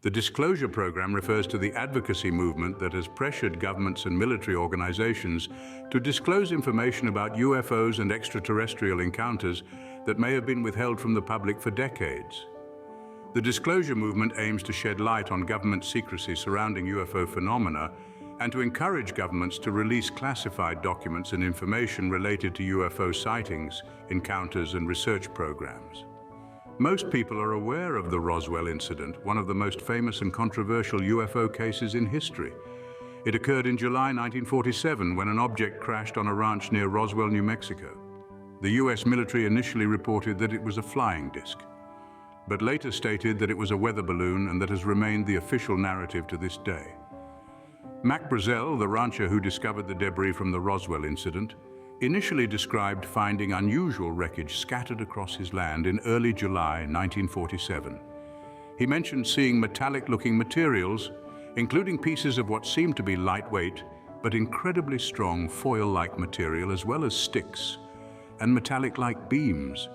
The disclosure program refers to the advocacy movement that has pressured governments and military organizations to disclose information about UFOs and extraterrestrial encounters that may have been withheld from the public for decades. The disclosure movement aims to shed light on government secrecy surrounding UFO phenomena and to encourage governments to release classified documents and information related to UFO sightings, encounters, and research programs. Most people are aware of the Roswell incident, one of the most famous and controversial UFO cases in history. It occurred in July 1947 when an object crashed on a ranch near Roswell, New Mexico. The US military initially reported that it was a flying disc, but later stated that it was a weather balloon, and that has remained the official narrative to this day. Mac Brazel, the rancher who discovered the debris from the Roswell incident, initially described finding unusual wreckage scattered across his land in early July 1947. He mentioned seeing metallic-looking materials, including pieces of what seemed to be lightweight but incredibly strong foil-like material, as well as sticks and metallic-like beams.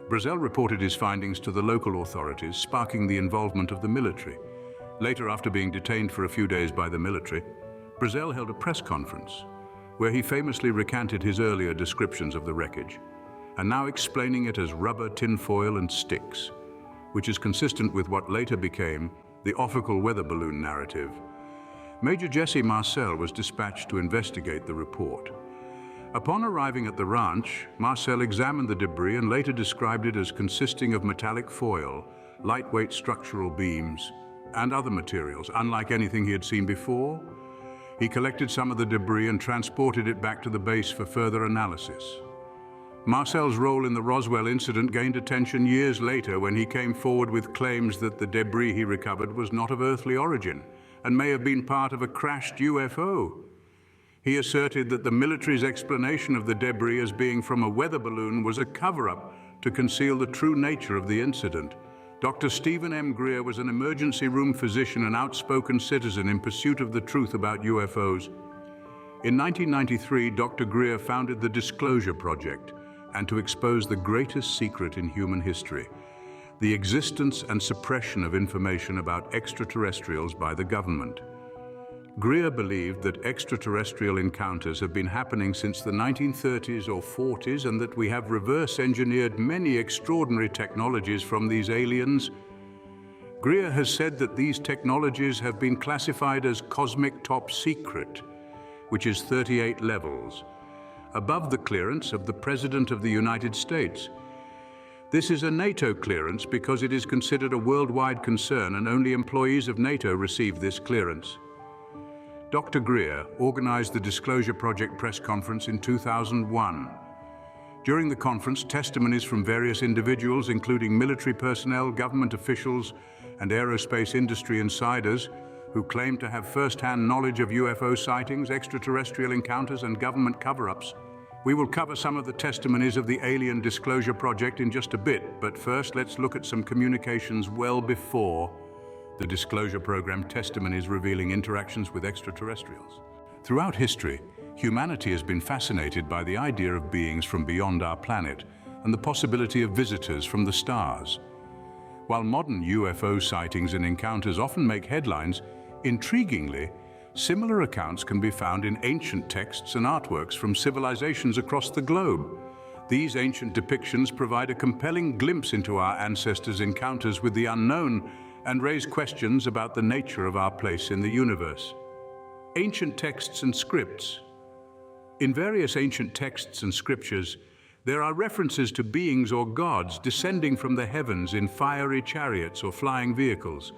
Brazel reported his findings to the local authorities, sparking the involvement of the military. Later, after being detained for a few days by the military, Brazel held a press conference where he famously recanted his earlier descriptions of the wreckage, and now explaining it as rubber, tinfoil, and sticks, which is consistent with what later became the official weather balloon narrative. Major Jesse Marcel was dispatched to investigate the report. Upon arriving at the ranch, Marcel examined the debris and later described it as consisting of metallic foil, lightweight structural beams, and other materials, unlike anything he had seen before. He collected some of the debris and transported it back to the base for further analysis. Marcel's role in the Roswell incident gained attention years later when he came forward with claims that the debris he recovered was not of earthly origin and may have been part of a crashed UFO. He asserted that the military's explanation of the debris as being from a weather balloon was a cover-up to conceal the true nature of the incident. Dr. Stephen M. Greer was an emergency room physician and outspoken citizen in pursuit of the truth about UFOs. In 1993, Dr. Greer founded the Disclosure Project, and to expose the greatest secret in human history, the existence and suppression of information about extraterrestrials by the government. Greer believed that extraterrestrial encounters have been happening since the 1930s or 40s, and that we have reverse-engineered many extraordinary technologies from these aliens. Greer has said that these technologies have been classified as cosmic top secret, which is 38 levels, above the clearance of the President of the United States. This is a NATO clearance because it is considered a worldwide concern, and only employees of NATO receive this clearance. Dr. Greer organized the Disclosure Project press conference in 2001. During the conference, testimonies from various individuals, including military personnel, government officials, and aerospace industry insiders, who claimed to have first-hand knowledge of UFO sightings, extraterrestrial encounters, and government cover-ups. We will cover some of the testimonies of the Alien Disclosure Project in just a bit, but first let's look at some communications well before the Disclosure Program testimonies revealing interactions with extraterrestrials. Throughout history, humanity has been fascinated by the idea of beings from beyond our planet and the possibility of visitors from the stars. While modern UFO sightings and encounters often make headlines, intriguingly, similar accounts can be found in ancient texts and artworks from civilizations across the globe. These ancient depictions provide a compelling glimpse into our ancestors' encounters with the unknown and raise questions about the nature of our place in the universe. Ancient texts and scripts. In various ancient texts and scriptures, there are references to beings or gods descending from the heavens in fiery chariots or flying vehicles.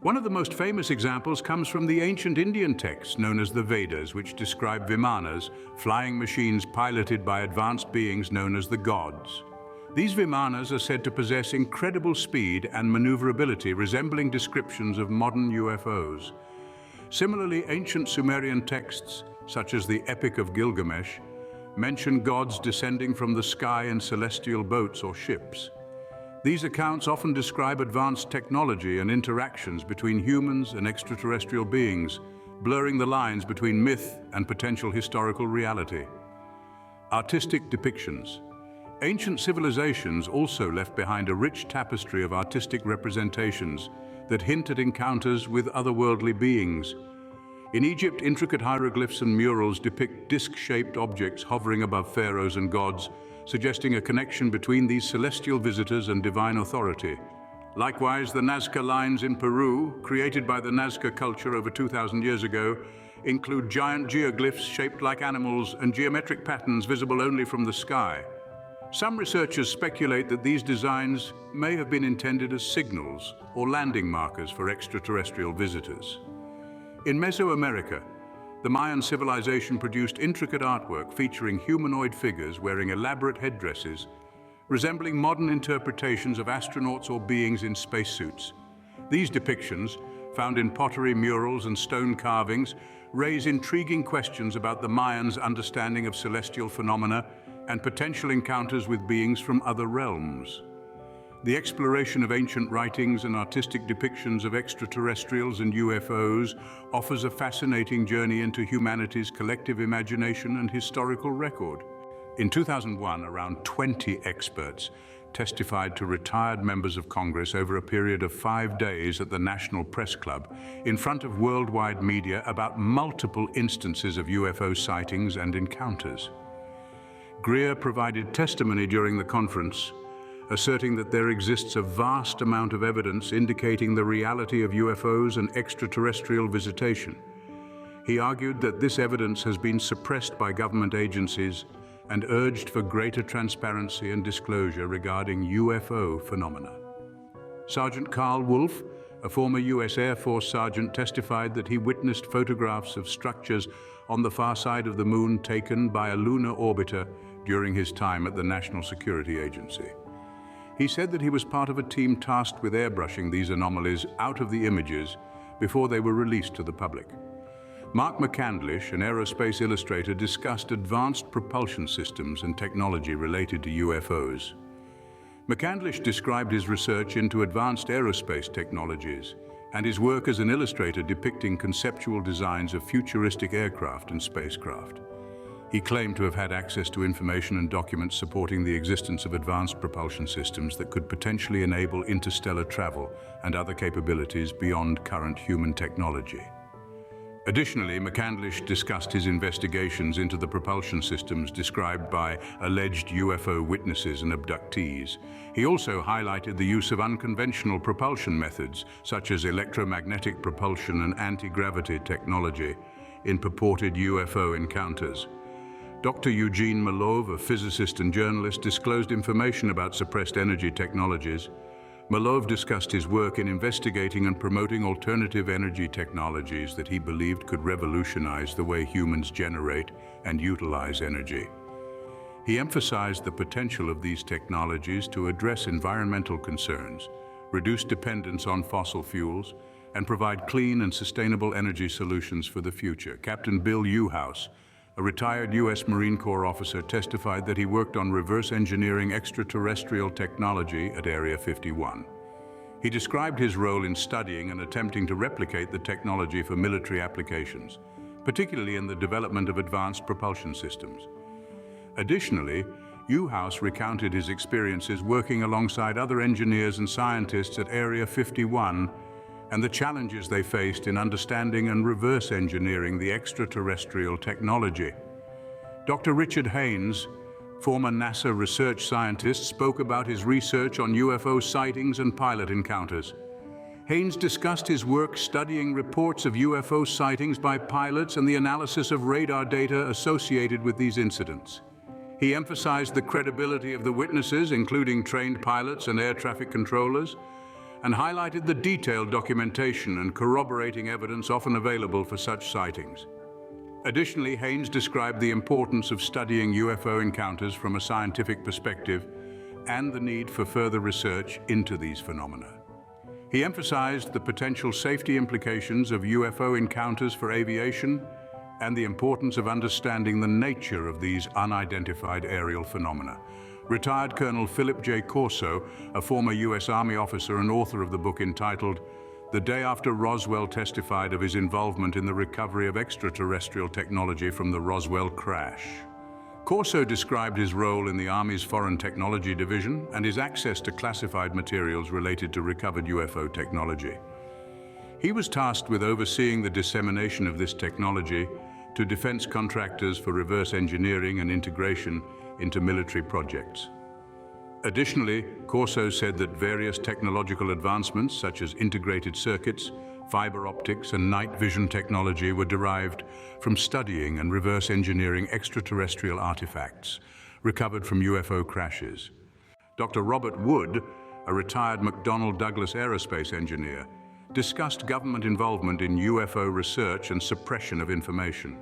One of the most famous examples comes from the ancient Indian texts known as the Vedas, which describe Vimanas, flying machines piloted by advanced beings known as the gods. These Vimanas are said to possess incredible speed and maneuverability, resembling descriptions of modern UFOs. Similarly, ancient Sumerian texts, such as the Epic of Gilgamesh, mention gods descending from the sky in celestial boats or ships. These accounts often describe advanced technology and interactions between humans and extraterrestrial beings, blurring the lines between myth and potential historical reality. Artistic depictions. Ancient civilizations also left behind a rich tapestry of artistic representations, that hint at encounters with otherworldly beings. In Egypt, intricate hieroglyphs and murals depict disc-shaped objects hovering above pharaohs and gods, suggesting a connection between these celestial visitors and divine authority. Likewise, the Nazca lines in Peru, created by the Nazca culture over 2,000 years ago, include giant geoglyphs shaped like animals and geometric patterns visible only from the sky. Some researchers speculate that these designs may have been intended as signals or landing markers for extraterrestrial visitors. In Mesoamerica, the Mayan civilization produced intricate artwork featuring humanoid figures wearing elaborate headdresses, resembling modern interpretations of astronauts or beings in spacesuits. These depictions, found in pottery, murals, and stone carvings, raise intriguing questions about the Mayans' understanding of celestial phenomena and potential encounters with beings from other realms. The exploration of ancient writings and artistic depictions of extraterrestrials and UFOs offers a fascinating journey into humanity's collective imagination and historical record. In 2001, around 20 experts testified to retired members of Congress over a period of 5 days at the National Press Club in front of worldwide media about multiple instances of UFO sightings and encounters. Greer provided testimony during the conference, asserting that there exists a vast amount of evidence indicating the reality of UFOs and extraterrestrial visitation. He argued that this evidence has been suppressed by government agencies and urged for greater transparency and disclosure regarding UFO phenomena. Sergeant Carl Wolf, a former U.S. Air Force sergeant, testified that he witnessed photographs of structures on the far side of the moon taken by a lunar orbiter during his time at the National Security Agency. He said that he was part of a team tasked with airbrushing these anomalies out of the images before they were released to the public. Mark McCandlish, an aerospace illustrator, discussed advanced propulsion systems and technology related to UFOs. McCandlish described his research into advanced aerospace technologies and his work as an illustrator depicting conceptual designs of futuristic aircraft and spacecraft. He claimed to have had access to information and documents supporting the existence of advanced propulsion systems that could potentially enable interstellar travel and other capabilities beyond current human technology. Additionally, McCandlish discussed his investigations into the propulsion systems described by alleged UFO witnesses and abductees. He also highlighted the use of unconventional propulsion methods, such as electromagnetic propulsion and anti-gravity technology, in purported UFO encounters. Dr. Eugene Malov, a physicist and journalist, disclosed information about suppressed energy technologies. Malov discussed his work in investigating and promoting alternative energy technologies that he believed could revolutionize the way humans generate and utilize energy. He emphasized the potential of these technologies to address environmental concerns, reduce dependence on fossil fuels, and provide clean and sustainable energy solutions for the future. Captain Bill Uhouse, a retired U.S. Marine Corps officer, testified that he worked on reverse engineering extraterrestrial technology at Area 51. He described his role in studying and attempting to replicate the technology for military applications, particularly in the development of advanced propulsion systems. Additionally, Uhouse recounted his experiences working alongside other engineers and scientists at Area 51 and the challenges they faced in understanding and reverse engineering the extraterrestrial technology. Dr. Richard Haynes, former NASA research scientist, spoke about his research on UFO sightings and pilot encounters. Haynes discussed his work studying reports of UFO sightings by pilots and the analysis of radar data associated with these incidents. He emphasized the credibility of the witnesses, including trained pilots and air traffic controllers, and highlighted the detailed documentation and corroborating evidence often available for such sightings. Additionally, Haynes described the importance of studying UFO encounters from a scientific perspective and the need for further research into these phenomena. He emphasized the potential safety implications of UFO encounters for aviation and the importance of understanding the nature of these unidentified aerial phenomena. Retired Colonel Philip J. Corso, a former U.S. Army officer and author of the book entitled "The Day After Roswell," testified of his involvement in the recovery of extraterrestrial technology from the Roswell crash. Corso described his role in the Army's Foreign Technology Division and his access to classified materials related to recovered UFO technology. He was tasked with overseeing the dissemination of this technology to defense contractors for reverse engineering and integration into military projects. Additionally, Corso said that various technological advancements such as integrated circuits, fiber optics, and night vision technology were derived from studying and reverse engineering extraterrestrial artifacts recovered from UFO crashes. Dr. Robert Wood, a retired McDonnell Douglas aerospace engineer, discussed government involvement in UFO research and suppression of information.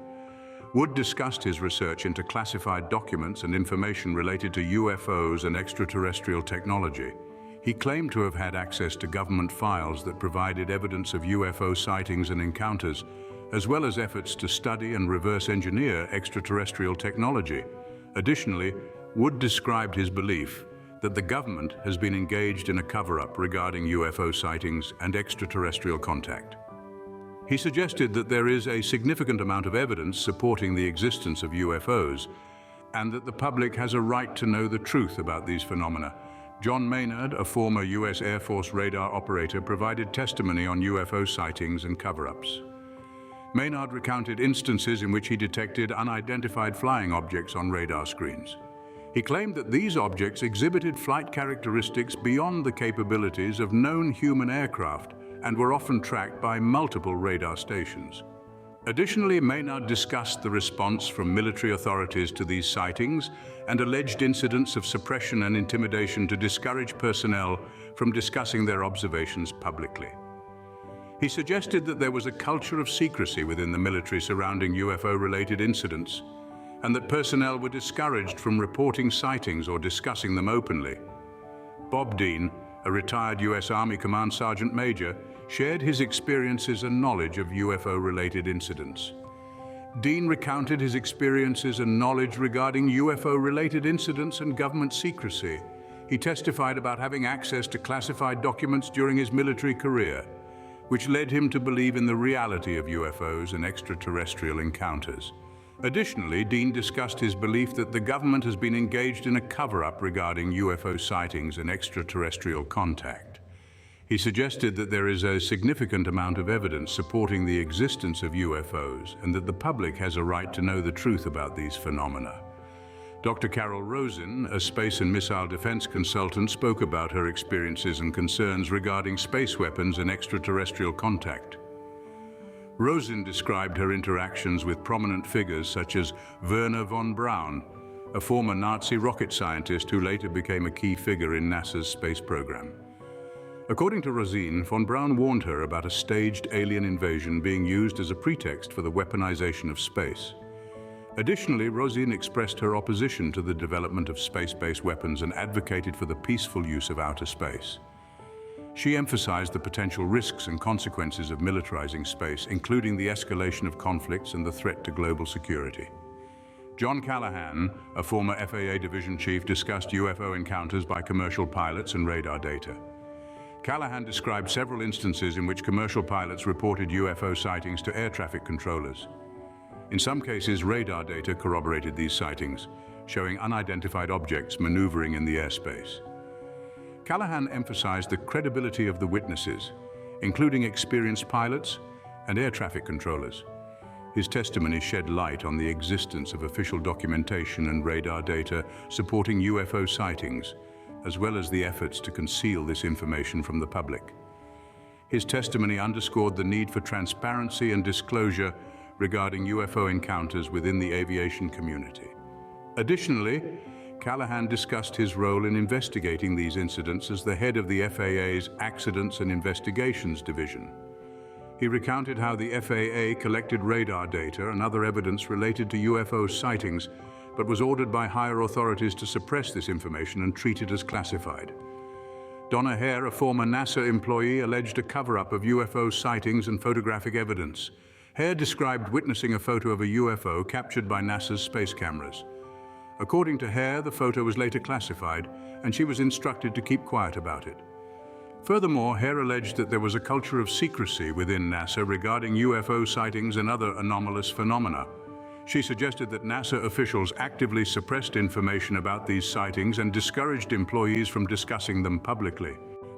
Wood discussed his research into classified documents and information related to UFOs and extraterrestrial technology. He claimed to have had access to government files that provided evidence of UFO sightings and encounters, as well as efforts to study and reverse engineer extraterrestrial technology. Additionally, Wood described his belief that the government has been engaged in a cover-up regarding UFO sightings and extraterrestrial contact. He suggested that there is a significant amount of evidence supporting the existence of UFOs and that the public has a right to know the truth about these phenomena. John Maynard, a former U.S. Air Force radar operator, provided testimony on UFO sightings and cover-ups. Maynard recounted instances in which he detected unidentified flying objects on radar screens. He claimed that these objects exhibited flight characteristics beyond the capabilities of known human aircraft and were often tracked by multiple radar stations. Additionally, Maynard discussed the response from military authorities to these sightings and alleged incidents of suppression and intimidation to discourage personnel from discussing their observations publicly. He suggested that there was a culture of secrecy within the military surrounding UFO-related incidents, and that personnel were discouraged from reporting sightings or discussing them openly. Bob Dean, a retired U.S. Army Command Sergeant Major, shared his experiences and knowledge of UFO-related incidents. Dean recounted his experiences and knowledge regarding UFO-related incidents and government secrecy. He testified about having access to classified documents during his military career, which led him to believe in the reality of UFOs and extraterrestrial encounters. Additionally, Dean discussed his belief that the government has been engaged in a cover-up regarding UFO sightings and extraterrestrial contact. He suggested that there is a significant amount of evidence supporting the existence of UFOs and that the public has a right to know the truth about these phenomena. Dr. Carol Rosin, a space and missile defense consultant, spoke about her experiences and concerns regarding space weapons and extraterrestrial contact. Rosin described her interactions with prominent figures such as Wernher von Braun, a former Nazi rocket scientist who later became a key figure in NASA's space program. According to Rosin, von Braun warned her about a staged alien invasion being used as a pretext for the weaponization of space. Additionally, Rosin expressed her opposition to the development of space-based weapons and advocated for the peaceful use of outer space. She emphasized the potential risks and consequences of militarizing space, including the escalation of conflicts and the threat to global security. John Callahan, a former FAA division chief, discussed UFO encounters by commercial pilots and radar data. Callahan described several instances in which commercial pilots reported UFO sightings to air traffic controllers. In some cases, radar data corroborated these sightings, showing unidentified objects maneuvering in the airspace. Callahan emphasized the credibility of the witnesses, including experienced pilots and air traffic controllers. His testimony shed light on the existence of official documentation and radar data supporting UFO sightings, as well as the efforts to conceal this information from the public. His testimony underscored the need for transparency and disclosure regarding UFO encounters within the aviation community. Additionally, Callahan discussed his role in investigating these incidents as the head of the FAA's Accidents and Investigations Division. He recounted how the FAA collected radar data and other evidence related to UFO sightings, but was ordered by higher authorities to suppress this information and treat it as classified. Donna Hare, a former NASA employee, alleged a cover-up of UFO sightings and photographic evidence. Hare described witnessing a photo of a UFO captured by NASA's space cameras. According to Hare, the photo was later classified, and she was instructed to keep quiet about it. Furthermore, Hare alleged that there was a culture of secrecy within NASA regarding UFO sightings and other anomalous phenomena. She suggested that NASA officials actively suppressed information about these sightings and discouraged employees from discussing them publicly.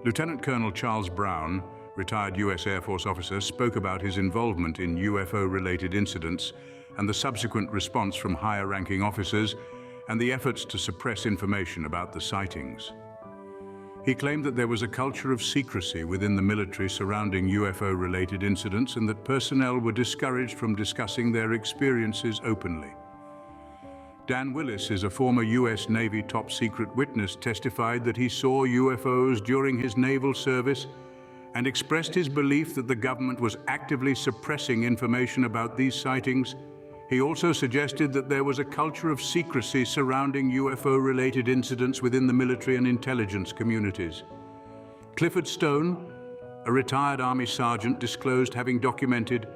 Lieutenant Colonel Charles Brown, retired US Air Force officer, spoke about his involvement in UFO-related incidents and the subsequent response from higher-ranking officers and the efforts to suppress information about the sightings. He claimed that there was a culture of secrecy within the military surrounding UFO-related incidents and that personnel were discouraged from discussing their experiences openly. Dan Willis is a former US Navy top-secret witness, testified that he saw UFOs during his naval service and expressed his belief that the government was actively suppressing information about these sightings. He also suggested that there was a culture of secrecy surrounding UFO-related incidents within the military and intelligence communities. Clifford Stone, a retired Army sergeant, disclosed having documented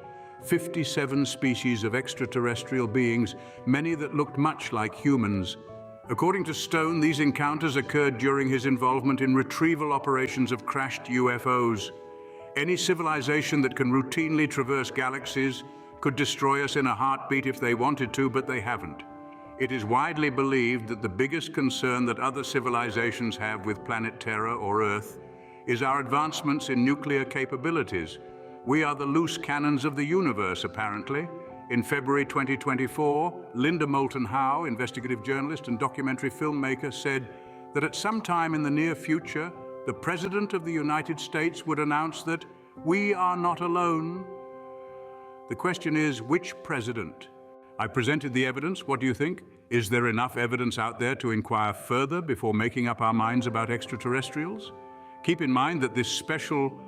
57 species of extraterrestrial beings, many that looked much like humans. According to Stone, these encounters occurred during his involvement in retrieval operations of crashed UFOs. Any civilization that can routinely traverse galaxies could destroy us in a heartbeat if they wanted to, but they haven't. It is widely believed that the biggest concern that other civilizations have with planet Terra or Earth is our advancements in nuclear capabilities. We are the loose cannons of the universe, apparently. In February 2024, Linda Moulton Howe, investigative journalist and documentary filmmaker, said that at some time in the near future, the President of the United States would announce that we are not alone. The question is, which president? I presented the evidence. What do you think? Is there enough evidence out there to inquire further before making up our minds about extraterrestrials? Keep in mind that this special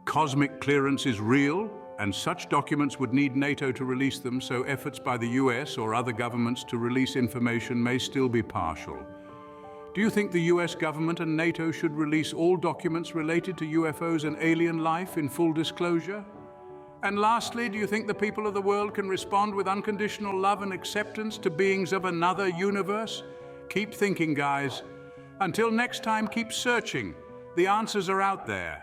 cosmic clearance is real, and such documents would need NATO to release them, so efforts by the US or other governments to release information may still be partial. Do you think the US government and NATO should release all documents related to UFOs and alien life in full disclosure? And lastly, do you think the people of the world can respond with unconditional love and acceptance to beings of another universe? Keep thinking, guys. Until next time, keep searching. The answers are out there.